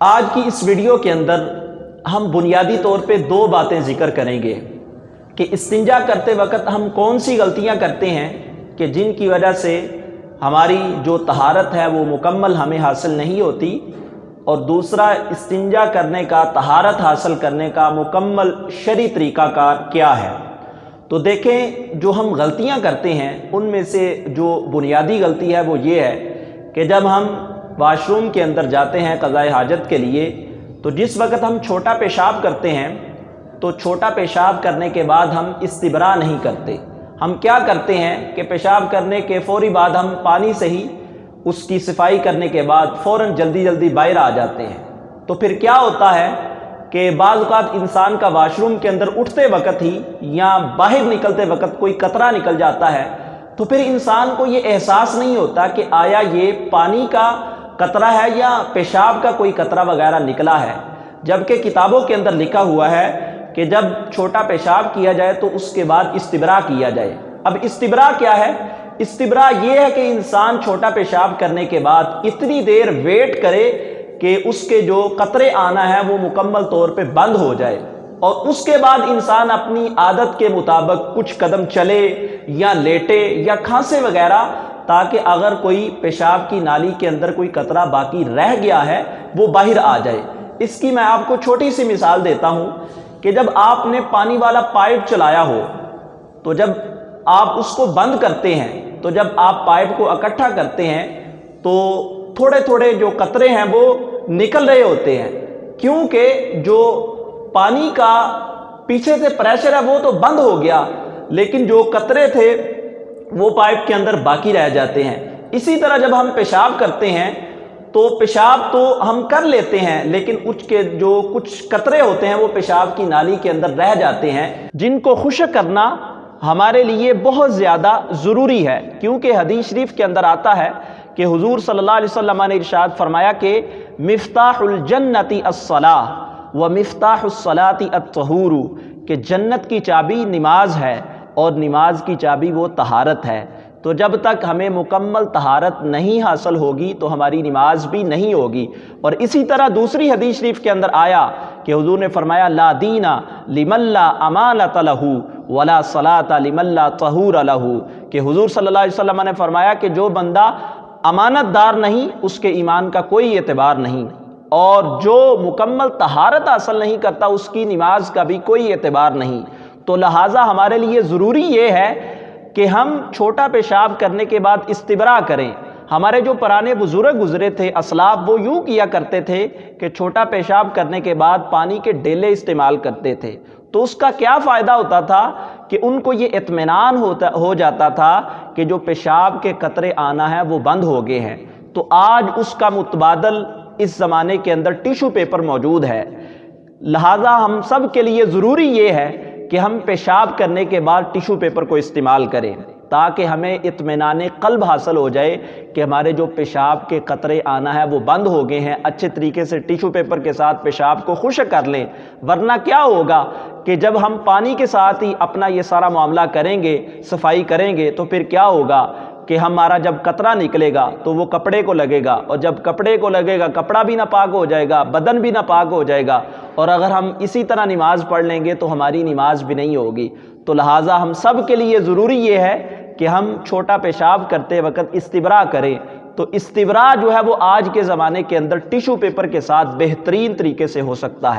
آج کی اس ویڈیو کے اندر ہم بنیادی طور پہ دو باتیں ذکر کریں گے کہ استنجا کرتے وقت ہم کون سی غلطیاں کرتے ہیں کہ جن کی وجہ سے ہماری جو طہارت ہے وہ مکمل ہمیں حاصل نہیں ہوتی، اور دوسرا استنجا کرنے کا، طہارت حاصل کرنے کا مکمل شرعی طریقہ کار کیا ہے۔ تو دیکھیں، جو ہم غلطیاں کرتے ہیں ان میں سے جو بنیادی غلطی ہے وہ یہ ہے کہ جب ہم واش روم کے اندر جاتے ہیں قضاء حاجت کے لیے، تو جس وقت ہم چھوٹا پیشاب کرتے ہیں تو چھوٹا پیشاب کرنے کے بعد ہم استبراء نہیں کرتے۔ ہم کیا کرتے ہیں کہ پیشاب کرنے کے فوری بعد ہم پانی سے ہی اس کی صفائی کرنے کے بعد فوراً جلدی باہر آ جاتے ہیں۔ تو پھر کیا ہوتا ہے کہ بعض اوقات انسان کا واش روم کے اندر اٹھتے وقت ہی یا باہر نکلتے وقت کوئی قطرہ نکل جاتا ہے، تو پھر انسان کو یہ احساس نہیں ہوتا کہ آیا یہ پانی کا قطرہ ہے یا پیشاب کا کوئی قطرہ وغیرہ نکلا ہے، جبکہ کتابوں کے اندر لکھا ہوا ہے کہ جب چھوٹا پیشاب کیا جائے تو اس کے بعد استبراء کیا جائے۔ اب استبراء کیا ہے؟ استبراء یہ ہے کہ انسان چھوٹا پیشاب کرنے کے بعد اتنی دیر ویٹ کرے کہ اس کے جو قطرے آنا ہے وہ مکمل طور پہ بند ہو جائے، اور اس کے بعد انسان اپنی عادت کے مطابق کچھ قدم چلے یا لیٹے یا کھانسے وغیرہ، تاکہ اگر کوئی پیشاب کی نالی کے اندر کوئی قطرہ باقی رہ گیا ہے وہ باہر آ جائے۔ اس کی میں آپ کو چھوٹی سی مثال دیتا ہوں کہ جب آپ نے پانی والا پائپ چلایا ہو تو جب آپ اس کو بند کرتے ہیں، تو جب آپ پائپ کو اکٹھا کرتے ہیں تو تھوڑے جو قطرے ہیں وہ نکل رہے ہوتے ہیں، کیونکہ جو پانی کا پیچھے سے پریشر ہے وہ تو بند ہو گیا، لیکن جو قطرے تھے وہ پائپ کے اندر باقی رہ جاتے ہیں۔ اسی طرح جب ہم پیشاب کرتے ہیں تو پیشاب تو ہم کر لیتے ہیں، لیکن اس کے جو کچھ قطرے ہوتے ہیں وہ پیشاب کی نالی کے اندر رہ جاتے ہیں، جن کو خشک کرنا ہمارے لیے بہت زیادہ ضروری ہے، کیونکہ حدیث شریف کے اندر آتا ہے کہ حضور صلی اللہ علیہ وسلم نے ارشاد فرمایا کہ مفتاح الجنت الصلاۃ و مفتاح الصلاۃ الطہور، کہ جنت کی چابی نماز ہے اور نماز کی چابی وہ طہارت ہے۔ تو جب تک ہمیں مکمل طہارت نہیں حاصل ہوگی تو ہماری نماز بھی نہیں ہوگی۔ اور اسی طرح دوسری حدیث شریف کے اندر آیا کہ حضور نے فرمایا لا دین لمن لا امانۃ لہ ولا صلاۃ لمن لا طہور لہ، کہ حضور صلی اللہ علیہ وسلم نے فرمایا کہ جو بندہ امانت دار نہیں اس کے ایمان کا کوئی اعتبار نہیں، اور جو مکمل طہارت حاصل نہیں کرتا اس کی نماز کا بھی کوئی اعتبار نہیں۔ تو لہٰذا ہمارے لیے ضروری یہ ہے کہ ہم چھوٹا پیشاب کرنے کے بعد استبراء کریں۔ ہمارے جو پرانے بزرگ گزرے تھے اسلاف، وہ یوں کیا کرتے تھے کہ چھوٹا پیشاب کرنے کے بعد پانی کے ڈیلے استعمال کرتے تھے۔ تو اس کا کیا فائدہ ہوتا تھا کہ ان کو یہ اطمینان ہو جاتا تھا کہ جو پیشاب کے قطرے آنا ہے وہ بند ہو گئے ہیں۔ تو آج اس کا متبادل اس زمانے کے اندر ٹیشو پیپر موجود ہے، لہٰذا ہم سب کے لیے ضروری یہ ہے کہ ہم پیشاب کرنے کے بعد ٹیشو پیپر کو استعمال کریں، تاکہ ہمیں اطمینان قلب حاصل ہو جائے کہ ہمارے جو پیشاب کے قطرے آنا ہے وہ بند ہو گئے ہیں۔ اچھے طریقے سے ٹیشو پیپر کے ساتھ پیشاب کو خشک کر لیں، ورنہ کیا ہوگا کہ جب ہم پانی کے ساتھ ہی اپنا یہ سارا معاملہ کریں گے، صفائی کریں گے، تو پھر کیا ہوگا کہ ہمارا جب قطرہ نکلے گا تو وہ کپڑے کو لگے گا، اور جب کپڑے کو لگے گا کپڑا بھی ناپاک ہو جائے گا، بدن بھی ناپاک ہو جائے گا، اور اگر ہم اسی طرح نماز پڑھ لیں گے تو ہماری نماز بھی نہیں ہوگی۔ تو لہٰذا ہم سب کے لیے ضروری یہ ہے کہ ہم چھوٹا پیشاب کرتے وقت استبراء کریں۔ تو استبراء جو ہے وہ آج کے زمانے کے اندر ٹیشو پیپر کے ساتھ بہترین طریقے سے ہو سکتا ہے۔